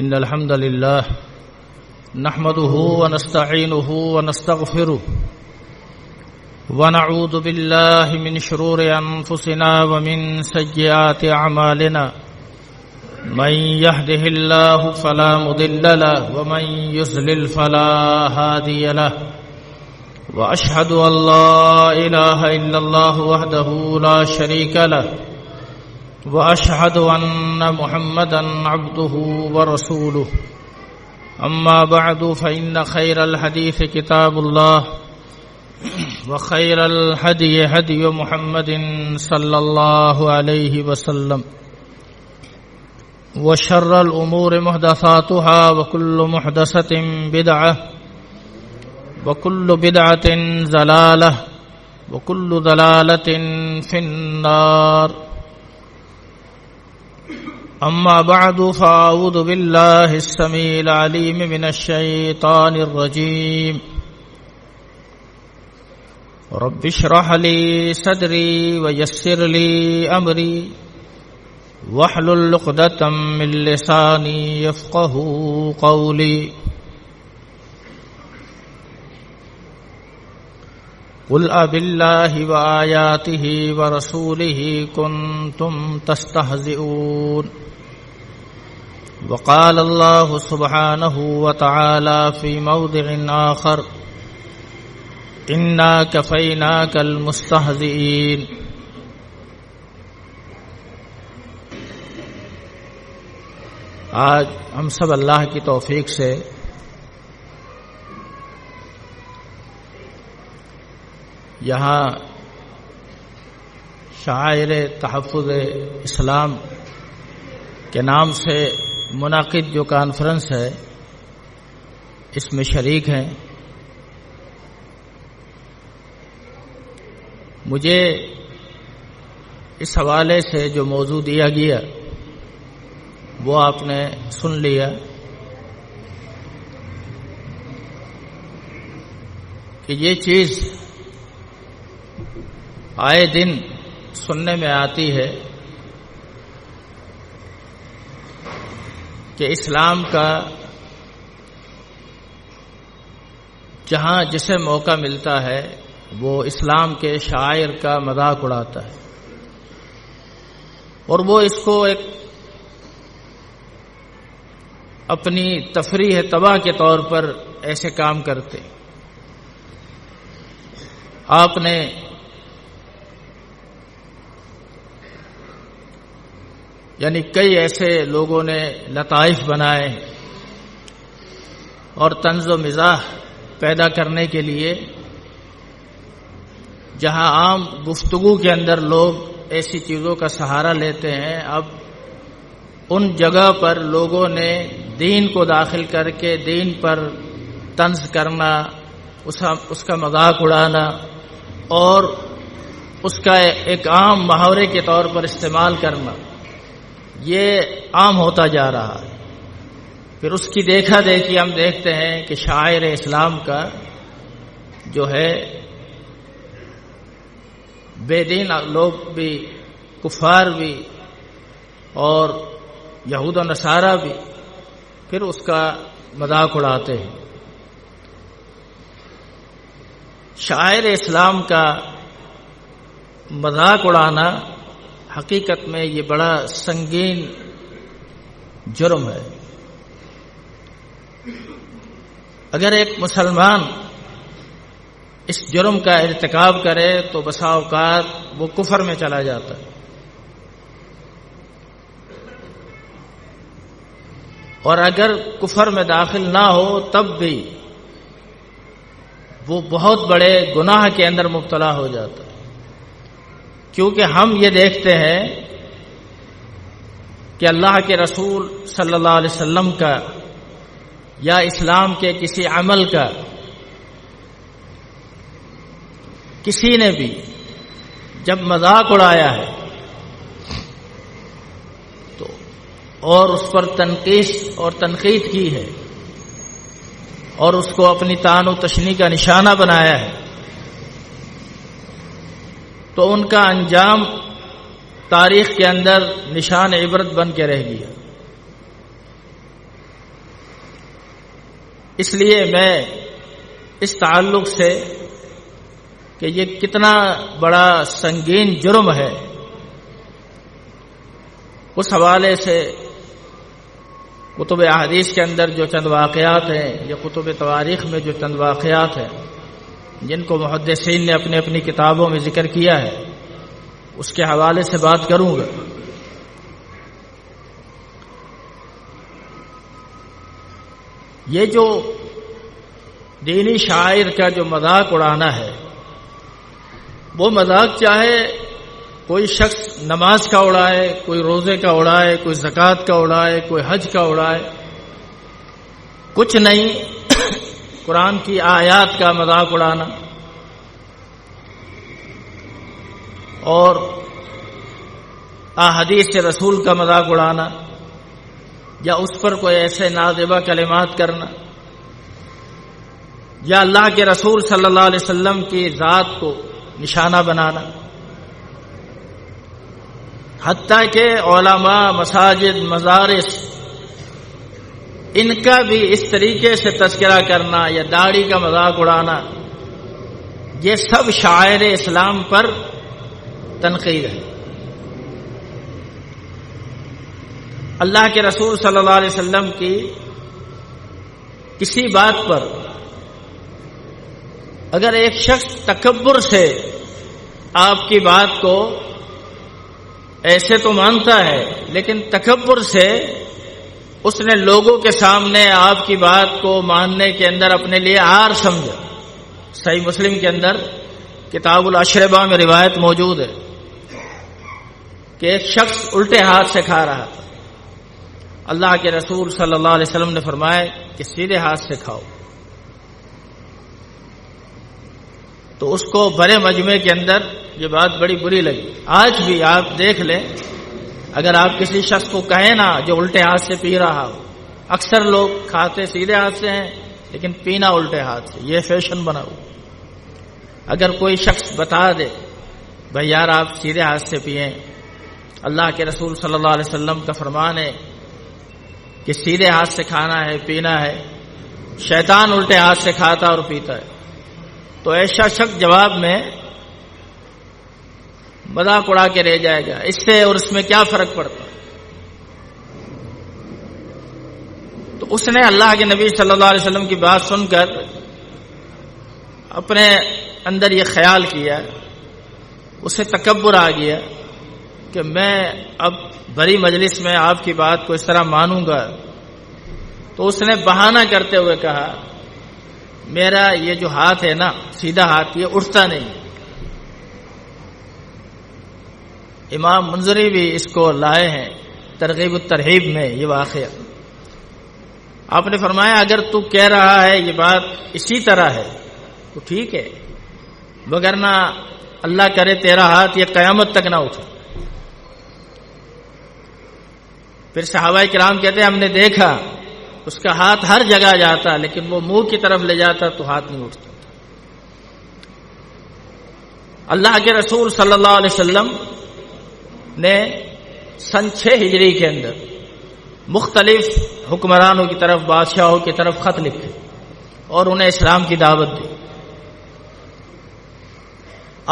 إن الحمد لله نحمده ونستعينه ونستغفره ونعوذ بالله من شرور أنفسنا ومن سيئات أعمالنا من يهده الله فلا مضل له ومن يضلل فلا هادي له وأشهد أن لا إله إلا الله وحده لا شريك له وأشهد أن محمدا عبده ورسوله أما بعد فإن خير الحديث كتاب الله وخير الهدي هدي محمد صلى الله عليه وسلم وشر الأمور محدثاتها وكل محدثة بدعة وكل بدعة ضلالة وكل ضلالة في النار أما بعد فأعوذ بالله السميع العليم من الشيطان الرجيم رب اشرح لي صدري ويسر لي أمري واحلل عقدة من لساني يفقهوا قولي قل أبالله وآياته ورسوله كنتم تستهزئون وقال الله سبحانه وتعالى في موضع آخر إنا كفيناك المستهزئين آج ہم سب اللہ کی توفیق سے یہاں شعائر تحفظ اسلام کے نام سے منعقد جو کانفرنس ہے اس میں شریک ہیں۔ مجھے اس حوالے سے جو موضوع دیا گیا وہ آپ نے سن لیا کہ یہ چیز آئے دن سننے میں آتی ہے کہ اسلام کا جہاں جسے موقع ملتا ہے وہ اسلام کے شاعر کا مذاق اڑاتا ہے اور وہ اس کو ایک اپنی تفریح تباہ کے طور پر ایسے کام کرتے۔ آپ نے یعنی کئی ایسے لوگوں نے لطائف بنائے اور طنز و مزاح پیدا کرنے کے لیے جہاں عام گفتگو کے اندر لوگ ایسی چیزوں کا سہارا لیتے ہیں، اب ان جگہ پر لوگوں نے دین کو داخل کر کے دین پر طنز کرنا، اس کا مذاق اڑانا اور اس کا ایک عام محاورے کے طور پر استعمال کرنا، یہ عام ہوتا جا رہا ہے۔ پھر اس کی دیکھا دیکھی ہم دیکھتے ہیں کہ شاعر اسلام کا جو ہے بے دین لوگ بھی، کفار بھی اور یہود و نصارہ بھی پھر اس کا مذاق اڑاتے ہیں۔ شاعر اسلام کا مذاق اڑانا حقیقت میں یہ بڑا سنگین جرم ہے۔ اگر ایک مسلمان اس جرم کا ارتکاب کرے تو بسا اوقات وہ کفر میں چلا جاتا ہے، اور اگر کفر میں داخل نہ ہو تب بھی وہ بہت بڑے گناہ کے اندر مبتلا ہو جاتا ہے، کیونکہ ہم یہ دیکھتے ہیں کہ اللہ کے رسول صلی اللہ علیہ وسلم کا یا اسلام کے کسی عمل کا کسی نے بھی جب مذاق اڑایا ہے تو اور اس پر تنقید اور تنقید کی ہے اور اس کو اپنی طعن و تشنیع کا نشانہ بنایا ہے تو ان کا انجام تاریخ کے اندر نشان عبرت بن کے رہ گیا۔ اس لیے میں اس تعلق سے کہ یہ کتنا بڑا سنگین جرم ہے، اس حوالے سے کتب احادیث کے اندر جو چند واقعات ہیں یا کتب تواریخ میں جو چند واقعات ہیں جن کو محدثین نے اپنی اپنی کتابوں میں ذکر کیا ہے، اس کے حوالے سے بات کروں گا۔ یہ جو دینی شاعر کا جو مذاق اڑانا ہے، وہ مذاق چاہے کوئی شخص نماز کا اڑائے، کوئی روزے کا اڑائے، کوئی زکوٰۃ کا اڑائے، کوئی حج کا اڑائے، کچھ نہیں قرآن کی آیات کا مذاق اڑانا اور احادیث رسول کا مذاق اڑانا یا اس پر کوئی ایسے نازیبہ کلمات کرنا یا اللہ کے رسول صلی اللہ علیہ وسلم کی ذات کو نشانہ بنانا، حتیٰ کہ علماء، مساجد، مدارس، ان کا بھی اس طریقے سے تذکرہ کرنا یا داڑھی کا مذاق اڑانا، یہ سب شعائر اسلام پر تنقید ہے۔ اللہ کے رسول صلی اللہ علیہ وسلم کی کسی بات پر اگر ایک شخص تکبر سے آپ کی بات کو ایسے تو مانتا ہے، لیکن تکبر سے اس نے لوگوں کے سامنے آپ کی بات کو ماننے کے اندر اپنے لیے عار سمجھا۔ صحیح مسلم کے اندر کتاب الاشربہ میں روایت موجود ہے کہ ایک شخص الٹے ہاتھ سے کھا رہا تھا، اللہ کے رسول صلی اللہ علیہ وسلم نے فرمایا کہ سیدھے ہاتھ سے کھاؤ، تو اس کو بڑے مجمع کے اندر یہ بات بڑی بری لگی۔ آج بھی آپ دیکھ لیں، اگر آپ کسی شخص کو کہیں نا جو الٹے ہاتھ سے پی رہا ہو، اکثر لوگ کھاتے سیدھے ہاتھ سے ہیں لیکن پینا الٹے ہاتھ سے، یہ فیشن بنا ہو۔ اگر کوئی شخص بتا دے بھائی یار آپ سیدھے ہاتھ سے پئیں، اللہ کے رسول صلی اللہ علیہ وسلم کا فرمان ہے کہ سیدھے ہاتھ سے کھانا ہے، پینا ہے، شیطان الٹے ہاتھ سے کھاتا اور پیتا ہے، تو ایسا شخص جواب میں مذاق اڑا کے رہ جائے گا، اس سے اور اس میں کیا فرق پڑتا؟ تو اس نے اللہ کے نبی صلی اللہ علیہ وسلم کی بات سن کر اپنے اندر یہ خیال کیا، اسے تکبر آ گیا کہ میں اب بڑی مجلس میں آپ کی بات کو اس طرح مانوں گا، تو اس نے بہانہ کرتے ہوئے کہا میرا یہ جو ہاتھ ہے نا، سیدھا ہاتھ، یہ اٹھتا نہیں۔ امام منذری بھی اس کو لائے ہیں ترغیب الترہیب میں یہ واقعہ۔ آپ نے فرمایا اگر تو کہہ رہا ہے یہ بات اسی طرح ہے تو ٹھیک ہے، وگرنہ اللہ کرے تیرا ہاتھ یہ قیامت تک نہ اٹھے۔ پھر صحابہ کرام کہتے ہیں ہم نے دیکھا اس کا ہاتھ ہر جگہ جاتا لیکن وہ منہ کی طرف لے جاتا تو ہاتھ نہیں اٹھتا۔ اللہ کے رسول صلی اللہ علیہ وسلم نے سن 6 ہجری کے اندر مختلف حکمرانوں کی طرف، بادشاہوں کی طرف خط لکھے اور انہیں اسلام کی دعوت دی۔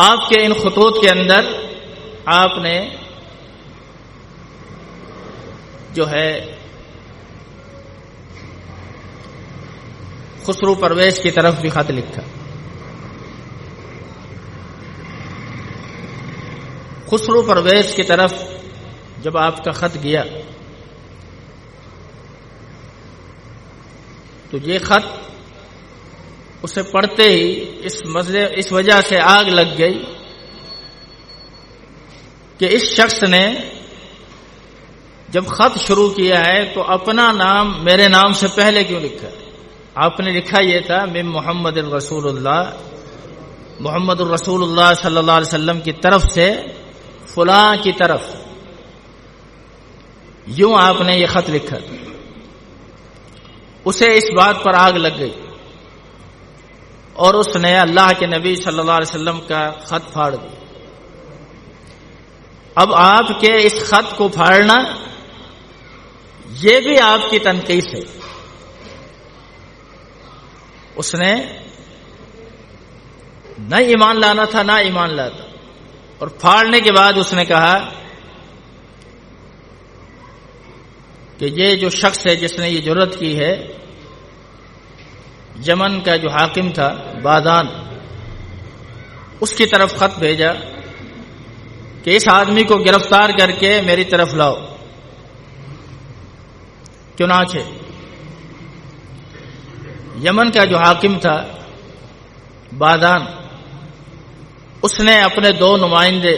آپ کے ان خطوط کے اندر آپ نے جو ہے خسرو پرویز کی طرف بھی خط لکھا۔ خسرو پرویز کی طرف جب آپ کا خط گیا تو یہ خط اسے پڑھتے ہی اس وجہ سے آگ لگ گئی کہ اس شخص نے جب خط شروع کیا ہے تو اپنا نام میرے نام سے پہلے کیوں لکھا ہے؟ آپ نے لکھا یہ تھا من محمد الرسول اللہ، محمد الرسول اللہ صلی اللہ علیہ وسلم کی طرف سے فلاں کی طرف، یوں آپ نے یہ خط لکھا۔ اسے اس بات پر آگ لگ گئی اور اس نے اللہ کے نبی صلی اللہ علیہ وسلم کا خط پھاڑ دیا۔ اب آپ کے اس خط کو پھاڑنا یہ بھی آپ کی تنقید ہے اس نے نہ ایمان لانا تھا نہ ایمان لاتا، اور پھاڑنے کے بعد اس نے کہا کہ یہ جو شخص ہے جس نے یہ جرأت کی ہے، یمن کا جو حاکم تھا بادان، اس کی طرف خط بھیجا کہ اس آدمی کو گرفتار کر کے میری طرف لاؤ۔ چنانچہ یمن کا جو حاکم تھا بادان، اس نے اپنے 2 نمائندے،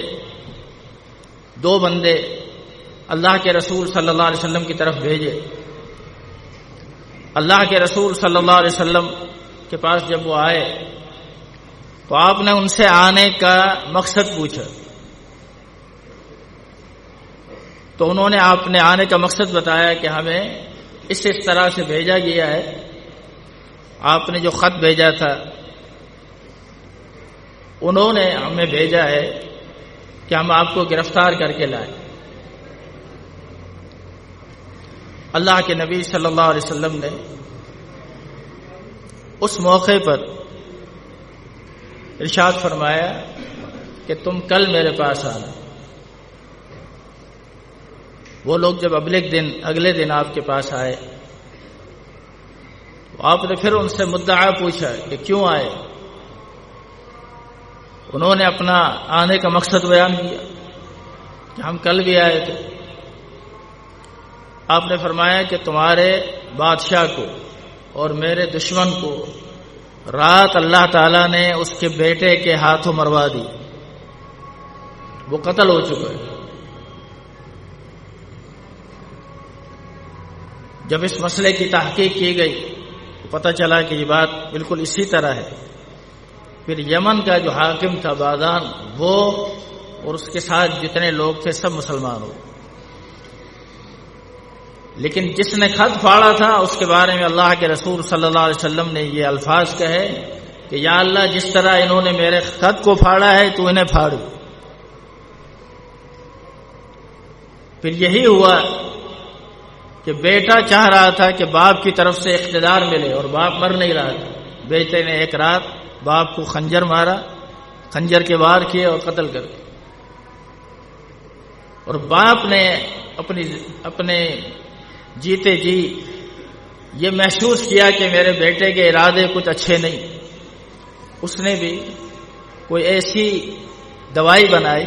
2 بندے اللہ کے رسول صلی اللہ علیہ وسلم کی طرف بھیجے۔ اللہ کے رسول صلی اللہ علیہ وسلم کے پاس جب وہ آئے تو آپ نے ان سے آنے کا مقصد پوچھا، تو انہوں نے آپ نے آنے کا مقصد بتایا کہ ہمیں اس طرح سے بھیجا گیا ہے، آپ نے جو خط بھیجا تھا انہوں نے ہمیں بھیجا ہے کہ ہم آپ کو گرفتار کر کے لائیں۔ اللہ کے نبی صلی اللہ علیہ وسلم نے اس موقع پر ارشاد فرمایا کہ تم کل میرے پاس آنا۔ وہ لوگ جب اگلے دن آپ کے پاس آئے تو آپ نے پھر ان سے مدعا پوچھا کہ کیوں آئے؟ انہوں نے اپنا آنے کا مقصد بیان کیا کہ ہم کل بھی آئے تھے۔ آپ نے فرمایا کہ تمہارے بادشاہ کو اور میرے دشمن کو رات اللہ تعالیٰ نے اس کے بیٹے کے ہاتھوں مروا دی، وہ قتل ہو چکا ہے۔ جب اس مسئلے کی تحقیق کی گئی تو پتہ چلا کہ یہ بات بالکل اسی طرح ہے۔ پھر یمن کا جو حاکم تھا بادان، وہ اور اس کے ساتھ جتنے لوگ تھے سب مسلمان ہو، لیکن جس نے خط پھاڑا تھا اس کے بارے میں اللہ کے رسول صلی اللہ علیہ وسلم نے یہ الفاظ کہے کہ یا اللہ، جس طرح انہوں نے میرے خط کو پھاڑا ہے تو انہیں پھاڑ۔ پھر یہی ہوا کہ بیٹا چاہ رہا تھا کہ باپ کی طرف سے اقتدار ملے، اور باپ مر نہیں رہا تھا۔ بیٹے نے ایک رات باپ کو خنجر مارا، خنجر کے وار کیے اور قتل کر دیا، اور باپ نے اپنے جیتے جی یہ محسوس کیا کہ میرے بیٹے کے ارادے کچھ اچھے نہیں۔ اس نے بھی کوئی ایسی دوائی بنائی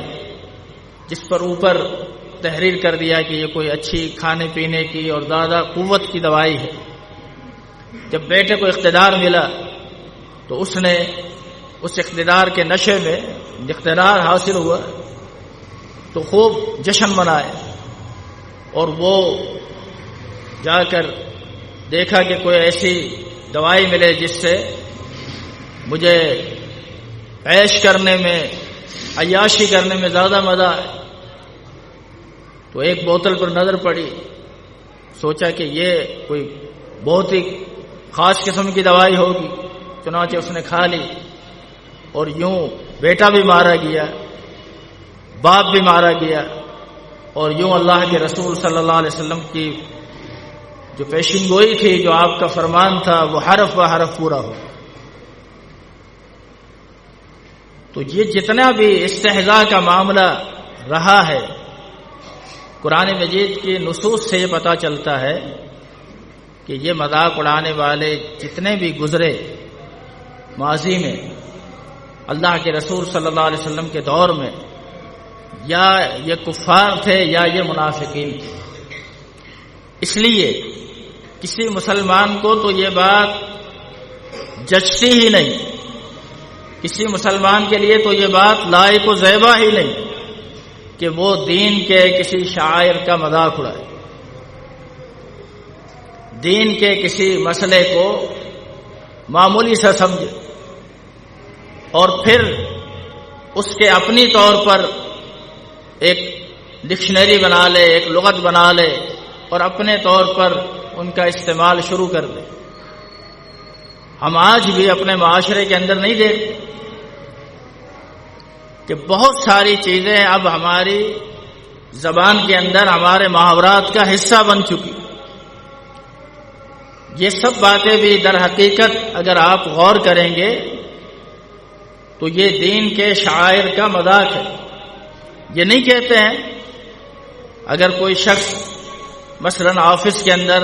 جس پر اوپر تحریر کر دیا کہ یہ کوئی اچھی کھانے پینے کی اور زیادہ قوت کی دوائی ہے۔ جب بیٹے کو اقتدار ملا تو اس نے اس اقتدار کے نشے میں اقتدار حاصل ہوا تو خوب جشن منائے، اور وہ جا کر دیکھا کہ کوئی ایسی دوائی ملے جس سے مجھے عیش کرنے میں، عیاشی کرنے میں زیادہ مزہ آئے۔ تو ایک بوتل پر نظر پڑی، سوچا کہ یہ کوئی بہت ہی خاص قسم کی دوائی ہوگی، چنانچہ اس نے کھا لی، اور یوں بیٹا بھی مارا گیا، باپ بھی مارا گیا، اور یوں اللہ کے رسول صلی اللہ علیہ وسلم کی جو پیشین گوئی تھی، جو آپ کا فرمان تھا، وہ حرف و حرف پورا ہو۔ تو یہ جتنا بھی استہزاء کا معاملہ رہا ہے، قرآن مجید کی نصوص سے یہ پتہ چلتا ہے کہ یہ مذاق اڑانے والے جتنے بھی گزرے ماضی میں اللہ کے رسول صلی اللہ علیہ وسلم کے دور میں، یا یہ کفار تھے یا یہ منافقین تھے۔ اس لیے کسی مسلمان کو تو یہ بات جچتی ہی نہیں، کسی مسلمان کے لیے تو یہ بات لائق و زیبا ہی نہیں کہ وہ دین کے کسی شاعر کا مذاق اڑائے، دین کے کسی مسئلے کو معمولی سا سمجھے، اور پھر اس کے اپنی طور پر ایک ڈکشنری بنا لے، ایک لغت بنا لے، اور اپنے طور پر ان کا استعمال شروع کر دے۔ ہم آج بھی اپنے معاشرے کے اندر نہیں دیکھتے کہ بہت ساری چیزیں اب ہماری زبان کے اندر ہمارے محاورات کا حصہ بن چکی۔ یہ سب باتیں بھی در حقیقت اگر آپ غور کریں گے تو یہ دین کے شعائر کا مذاق ہے۔ یہ نہیں کہتے ہیں اگر کوئی شخص مثلاً آفس کے اندر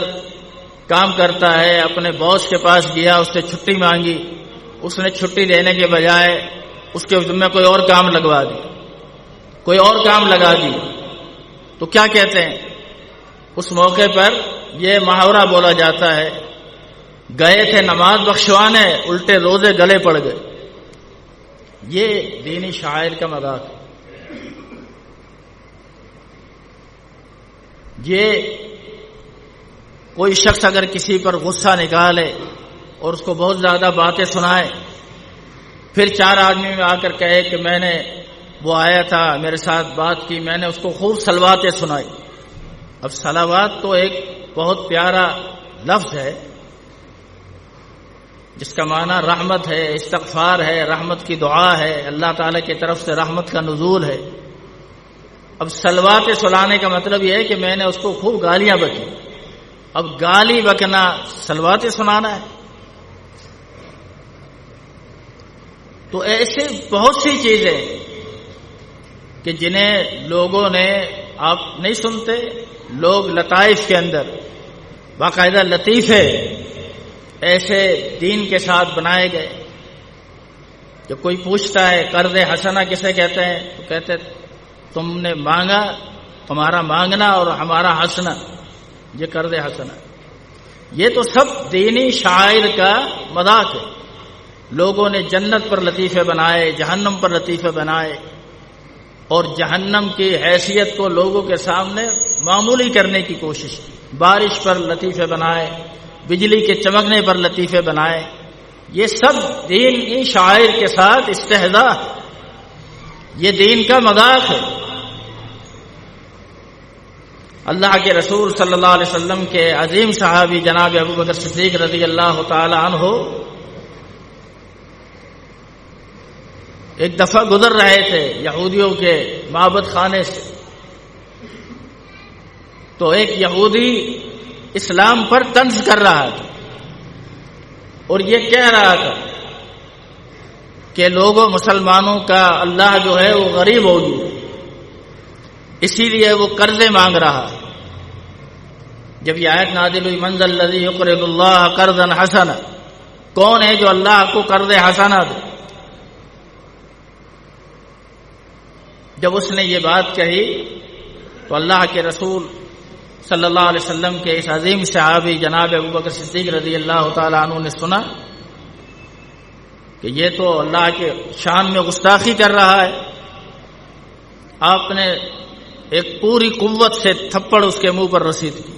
کام کرتا ہے، اپنے باس کے پاس گیا، اس سے چھٹی مانگی، اس نے چھٹی دینے کے بجائے اس کے ذمہ کوئی اور کام لگوا دی، کوئی اور کام لگا دی، تو کیا کہتے ہیں اس موقع پر؟ یہ محاورہ بولا جاتا ہے، گئے تھے نماز بخشوانے، الٹے روزے گلے پڑ گئے۔ یہ دینی شاعر کا مذاق ہے۔ یہ کوئی شخص اگر کسی پر غصہ نکالے اور اس کو بہت زیادہ باتیں سنائے، پھر چار آدمی میں آ کر کہے کہ میں نے، وہ آیا تھا میرے ساتھ بات کی، میں نے اس کو خوب صلواتیں سنائی۔ اب صلوات تو ایک بہت پیارا لفظ ہے جس کا معنی رحمت ہے، استغفار ہے، رحمت کی دعا ہے، اللہ تعالی کی طرف سے رحمت کا نزول ہے۔ اب صلواتیں سنانے کا مطلب یہ ہے کہ میں نے اس کو خوب گالیاں بکی۔ اب گالی بکنا صلواتیں سنانا ہے؟ تو ایسے بہت سی چیزیں کہ جنہیں لوگوں نے، آپ نہیں سنتے، لوگ لطائف کے اندر باقاعدہ لطیفے ایسے دین کے ساتھ بنائے گئے۔ جب کوئی پوچھتا ہے قرض حسنہ کسے کہتے ہیں، تو کہتے تم نے مانگا، تمہارا مانگنا اور ہمارا ہنسنا، یہ قرض حسنہ۔ یہ تو سب دینی شاعر کا مذاق ہے۔ لوگوں نے جنت پر لطیفے بنائے، جہنم پر لطیفے بنائے، اور جہنم کی حیثیت کو لوگوں کے سامنے معمولی کرنے کی کوشش کی۔ بارش پر لطیفے بنائے، بجلی کے چمکنے پر لطیفے بنائے۔ یہ سب دین شاعر کے ساتھ استہزاء ہے، یہ دین کا مذاق ہے۔ اللہ کے رسول صلی اللہ علیہ وسلم کے عظیم صحابی جناب ابوبکر صدیق رضی اللہ تعالی عنہ ایک دفعہ گزر رہے تھے یہودیوں کے معبد خانے سے، تو ایک یہودی اسلام پر طنز کر رہا تھا اور یہ کہہ رہا تھا کہ لوگوں، مسلمانوں کا اللہ جو ہے وہ غریب ہوگی، اسی لیے وہ قرضے مانگ رہا۔ جب یہ آیت نازل ہوئی، من ذا الذی یقرض اللہ قرضا حسنا، کون ہے جو اللہ کو قرض حسنہ دے؟ جب اس نے یہ بات کہی تو اللہ کے رسول صلی اللہ علیہ وسلم کے اس عظیم صحابی جناب ابوبکر صدیق رضی اللہ تعالی عنہ نے سنا کہ یہ تو اللہ کے شان میں گستاخی کر رہا ہے۔ آپ نے ایک پوری قوت سے تھپڑ اس کے منہ پر رسید کی۔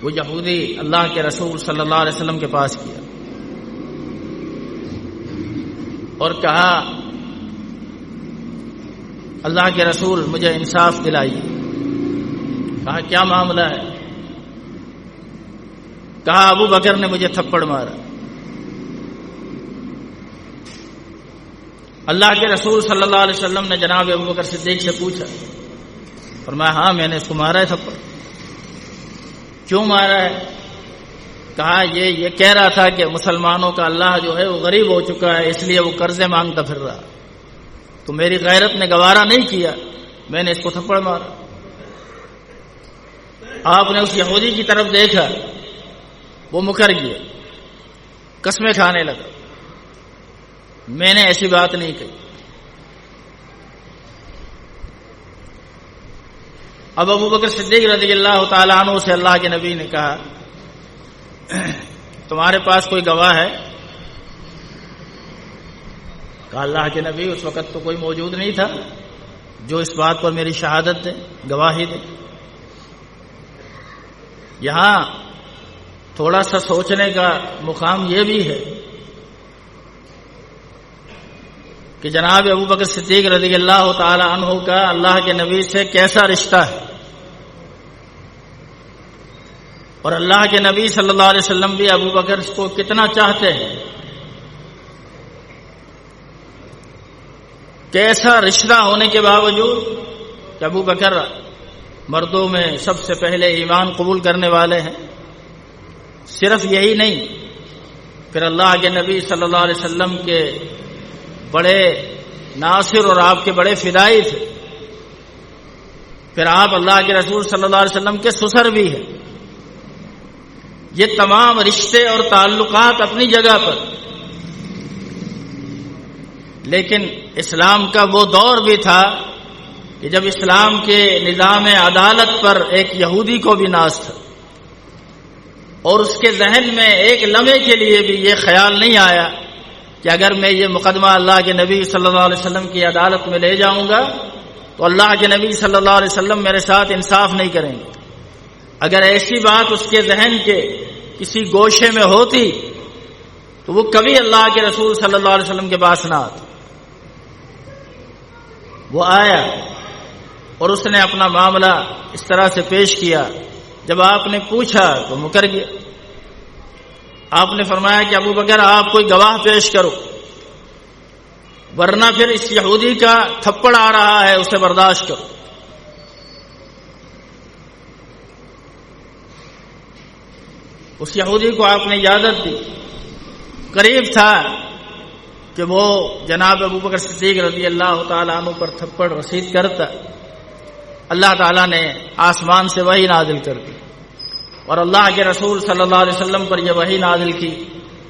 وہ یہودی اللہ کے رسول صلی اللہ علیہ وسلم کے پاس کیا اور کہا، اللہ کے رسول مجھے انصاف دلائیے۔ کہا کیا معاملہ ہے؟ کہا ابو بکر نے مجھے تھپڑ مارا۔ اللہ کے رسول صلی اللہ علیہ وسلم نے جناب ابو بکر صدیق سے پوچھا، فرمایا ہاں میں نے اس کو مارا ہے تھپڑ۔ کیوں مارا ہے؟ کہا یہ کہہ رہا تھا کہ مسلمانوں کا اللہ جو ہے وہ غریب ہو چکا ہے، اس لیے وہ قرضے مانگتا پھر رہا، تو میری غیرت نے گوارا نہیں کیا، میں نے اس کو تھپڑ مارا۔ آپ نے اس یہودی کی طرف دیکھا، وہ مکر گیا، قسمیں کھانے لگا، میں نے ایسی بات نہیں کہی۔ اب ابو بکر صدیق رضی اللہ تعالیٰ عنہ سے اللہ کے نبی نے کہا، تمہارے پاس کوئی گواہ ہے؟ کہا اللہ کے نبی اس وقت تو کوئی موجود نہیں تھا جو اس بات پر میری شہادت دے، گواہی دے۔ یہاں تھوڑا سا سوچنے کا مقام یہ بھی ہے کہ جناب ابو بکر صدیق رضی اللہ تعالی عنہ کا اللہ کے نبی سے کیسا رشتہ ہے، اور اللہ کے نبی صلی اللہ علیہ وسلم بھی ابو بکر کو کتنا چاہتے ہیں، کیسا رشتہ ہونے کے باوجود کہ ابو بکر مردوں میں سب سے پہلے ایمان قبول کرنے والے ہیں۔ صرف یہی نہیں، پھر اللہ کے نبی صلی اللہ علیہ وسلم کے بڑے ناصر اور آپ کے بڑے فدائی تھے، پھر آپ اللہ کے رسول صلی اللہ علیہ وسلم کے سسر بھی ہیں۔ یہ تمام رشتے اور تعلقات اپنی جگہ پر، لیکن اسلام کا وہ دور بھی تھا کہ جب اسلام کے نظام عدالت پر ایک یہودی کو بھی ناز تھا، اور اس کے ذہن میں ایک لمحے کے لیے بھی یہ خیال نہیں آیا کہ اگر میں یہ مقدمہ اللہ کے نبی صلی اللہ علیہ وسلم کی عدالت میں لے جاؤں گا تو اللہ کے نبی صلی اللہ علیہ وسلم میرے ساتھ انصاف نہیں کریں گے۔ اگر ایسی بات اس کے ذہن کے کسی گوشے میں ہوتی تو وہ کبھی اللہ کے رسول صلی اللہ علیہ وسلم کے پاس نہ آتا۔ وہ آیا اور اس نے اپنا معاملہ اس طرح سے پیش کیا، جب آپ نے پوچھا تو مکر گیا۔ آپ نے فرمایا کہ ابو بکر آپ کوئی گواہ پیش کرو، ورنہ پھر اس یہودی کا تھپڑ آ رہا ہے، اسے برداشت کرو۔ اس یہودی کو آپ نے اجازت دی، قریب تھا کہ وہ جناب ابو بکر صدیق رضی اللہ تعالیٰ عنہ پر تھپڑ رسید کرتا۔ اللہ تعالیٰ نے آسمان سے وحی نازل کر دی اور اللہ کے رسول صلی اللہ علیہ وسلم پر یہ وحی نازل کی،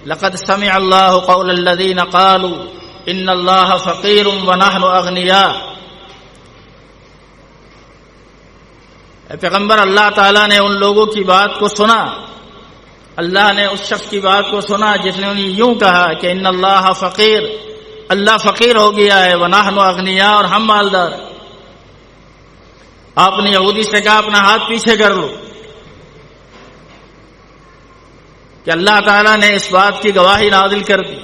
لقد سمع اللہ قول الذین قالوا ان اللہ فقیر ونحن اغنیاء۔ اے پیغمبر، اللہ تعالیٰ نے ان لوگوں کی بات کو سنا، اللہ نے اس شخص کی بات کو سنا جس نے انہیں یوں کہا کہ ان اللہ فقیر، اللہ فقیر ہو گیا ہے، ونحن اغنیاء، اور ہم مالدار۔ آپ نے یہودی سے کہا اپنا ہاتھ پیچھے کر لو، کہ اللہ تعالیٰ نے اس بات کی گواہی نازل کر دی۔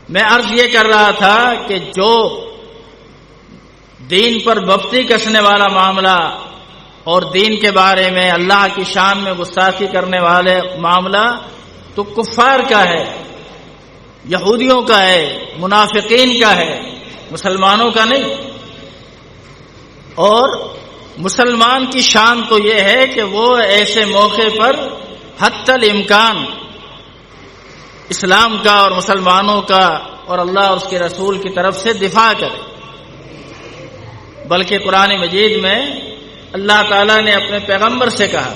میں عرض یہ کر رہا تھا کہ جو دین پر بپتی کسنے والا معاملہ اور دین کے بارے میں اللہ کی شان میں گستاخی کرنے والے معاملہ تو کفار کا ہے، یہودیوں کا ہے، منافقین کا ہے، مسلمانوں کا نہیں۔ اور مسلمان کی شان تو یہ ہے کہ وہ ایسے موقع پر حتی الامکان اسلام کا اور مسلمانوں کا اور اللہ اور اس کے رسول کی طرف سے دفاع کرے۔ بلکہ قرآن مجید میں اللہ تعالیٰ نے اپنے پیغمبر سے کہا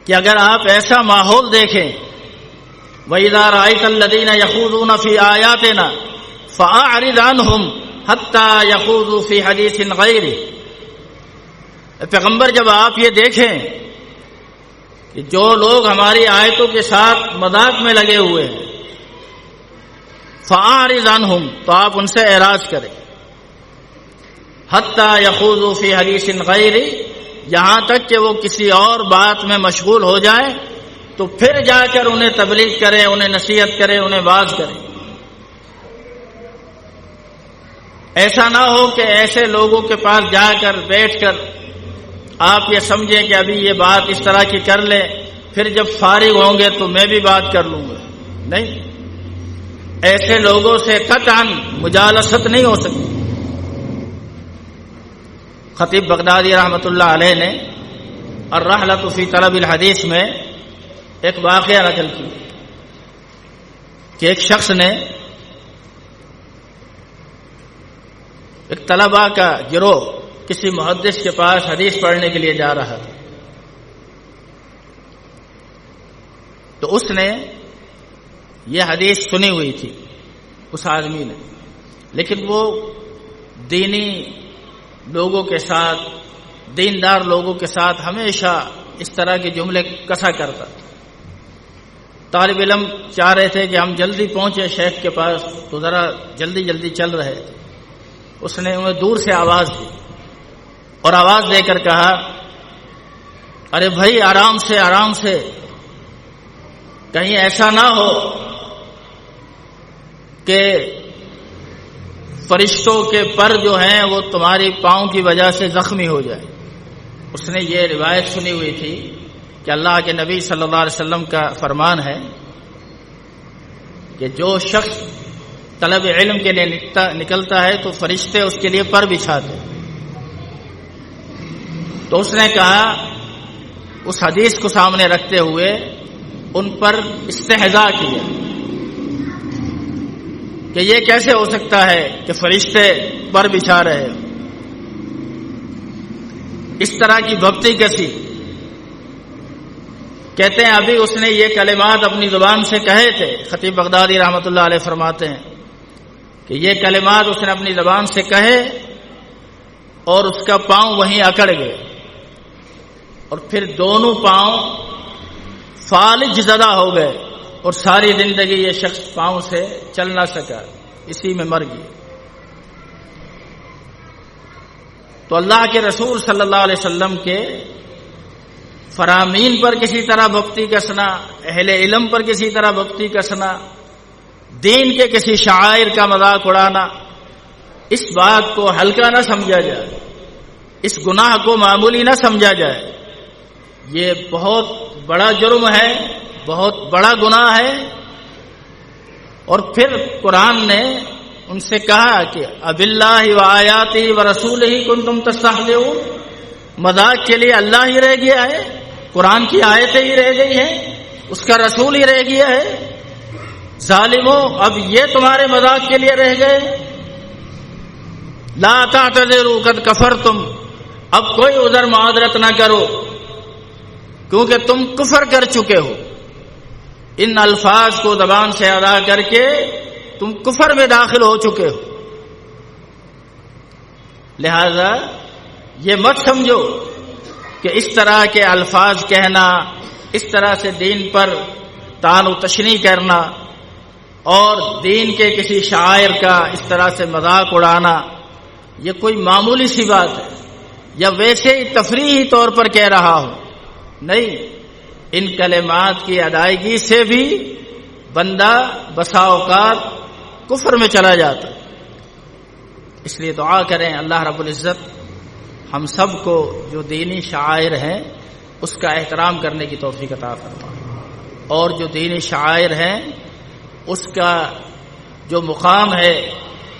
کہ اگر آپ ایسا ماحول دیکھیں، وَإِذَا رَأَيْتَ الَّذِينَ يَخُوضُونَ فِي آيَاتِنَا فَأَعْرِضْ عَنْهُمْ حَتَّى يَخُوضُوا فِي حَدِيثٍ غَيْرِهِ۔ پیغمبر، جب آپ یہ دیکھیں کہ جو لوگ ہماری آیتوں کے ساتھ مذاق میں لگے ہوئے ہیں، فَأَعْرِضْ عَنْهُمْ، تو آپ ان سے اعراض کریں، حَتَّى يَخُوضُوا فِي حَدِيثٍ غَيْرِهِ، یہاں تک کہ وہ کسی اور بات میں مشغول ہو جائیں تو پھر جا کر انہیں تبلیغ کریں، انہیں نصیحت کریں، انہیں واعظ کریں۔ ایسا نہ ہو کہ ایسے لوگوں کے پاس جا کر بیٹھ کر آپ یہ سمجھیں کہ ابھی یہ بات اس طرح کی کر لیں، پھر جب فارغ ہوں گے تو میں بھی بات کر لوں گا۔ نہیں، ایسے لوگوں سے قطعاً مجالست نہیں ہو سکتی۔ خطیب بغدادی رحمۃ اللہ علیہ نے الرحلۃ فی طلب الحدیث میں ایک واقعہ نقل کی کہ ایک شخص نے ایک طلباء کا گروہ کسی محدث کے پاس حدیث پڑھنے کے لیے جا رہا تھا، تو اس نے یہ حدیث سنی ہوئی تھی اس آدمی نے، لیکن وہ دینی لوگوں کے ساتھ، دیندار لوگوں کے ساتھ ہمیشہ اس طرح کے جملے کسا کرتا۔ طالب علم چاہ رہے تھے کہ ہم جلدی پہنچے شیخ کے پاس، تو ذرا جلدی جلدی چل رہے تھے۔ اس نے انہیں دور سے آواز دی اور آواز دے کر کہا، ارے بھائی آرام سے آرام سے، کہیں ایسا نہ ہو کہ فرشتوں کے پر جو ہیں وہ تمہاری پاؤں کی وجہ سے زخمی ہو جائے۔ اس نے یہ روایت سنی ہوئی تھی کہ اللہ کے نبی صلی اللہ علیہ وسلم کا فرمان ہے کہ جو شخص طلب علم کے لیے نکلتا ہے تو فرشتے اس کے لیے پر بچھاتے ہیں۔ تو اس نے کہا، اس حدیث کو سامنے رکھتے ہوئے ان پر استہزاء کیا کہ یہ کیسے ہو سکتا ہے کہ فرشتے پر بچھا رہے، اس طرح کی بھکتی کیسی؟ کہتے ہیں ابھی اس نے یہ کلمات اپنی زبان سے کہے تھے، خطیب بغدادی رحمۃ اللہ علیہ فرماتے ہیں کہ یہ کلمات اس نے اپنی زبان سے کہے اور اس کا پاؤں وہیں اکڑ گئے، اور پھر دونوں پاؤں فالج زدہ ہو گئے، اور ساری زندگی یہ شخص پاؤں سے چل نہ سکا، اسی میں مر گیا۔ تو اللہ کے رسول صلی اللہ علیہ وسلم کے فرامین پر کسی طرح بھکتی کسنا، اہل علم پر کسی طرح بھکتی کسنا، دین کے کسی شعائر کا مذاق اڑانا، اس بات کو ہلکا نہ سمجھا جائے، اس گناہ کو معمولی نہ سمجھا جائے۔ یہ بہت بڑا جرم ہے، بہت بڑا گناہ ہے۔ اور پھر قرآن نے ان سے کہا کہ اب اللہ و آیاتہ و رسولہ کنتم تستہزئون، مذاق کے لیے اللہ ہی رہ گیا ہے، قرآن کی آیتیں ہی رہ گئی ہیں، اس کا رسول ہی رہ گیا ہے، ظالموں اب یہ تمہارے مذاق کے لیے رہ گئے۔ لا تعتذروا قد کفرتم، اب کوئی عذر معذرت نہ کرو کیونکہ تم کفر کر چکے ہو، ان الفاظ کو زبان سے ادا کر کے تم کفر میں داخل ہو چکے ہو۔ لہذا یہ مت سمجھو کہ اس طرح کے الفاظ کہنا، اس طرح سے دین پر طعن و تشنیع کرنا اور دین کے کسی شاعر کا اس طرح سے مذاق اڑانا یہ کوئی معمولی سی بات ہے یا ویسے ہی تفریحی طور پر کہہ رہا ہوں، نہیں، ان کلمات کی ادائیگی سے بھی بندہ بسا اوقات کفر میں چلا جاتا۔ اس لیے دعا کریں اللہ رب العزت ہم سب کو جو دینی شعائر ہیں اس کا احترام کرنے کی توفیق عطا فرمائے، اور جو دینی شعائر ہیں اس کا جو مقام ہے،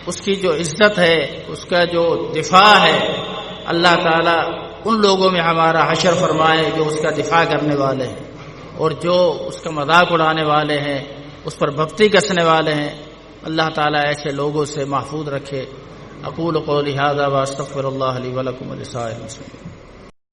اس کی جو عزت ہے، اس کا جو دفاع ہے، اللہ تعالیٰ ان لوگوں میں ہمارا حشر فرمائے جو اس کا دفاع کرنے والے ہیں، اور جو اس کا مذاق اڑانے والے ہیں، اس پر بھکتی کسنے والے ہیں، اللہ تعالیٰ ایسے لوگوں سے محفوظ رکھے۔ اقول قولی ھذا واستغفر اللہ لی ولکم ولسائر المسلمین۔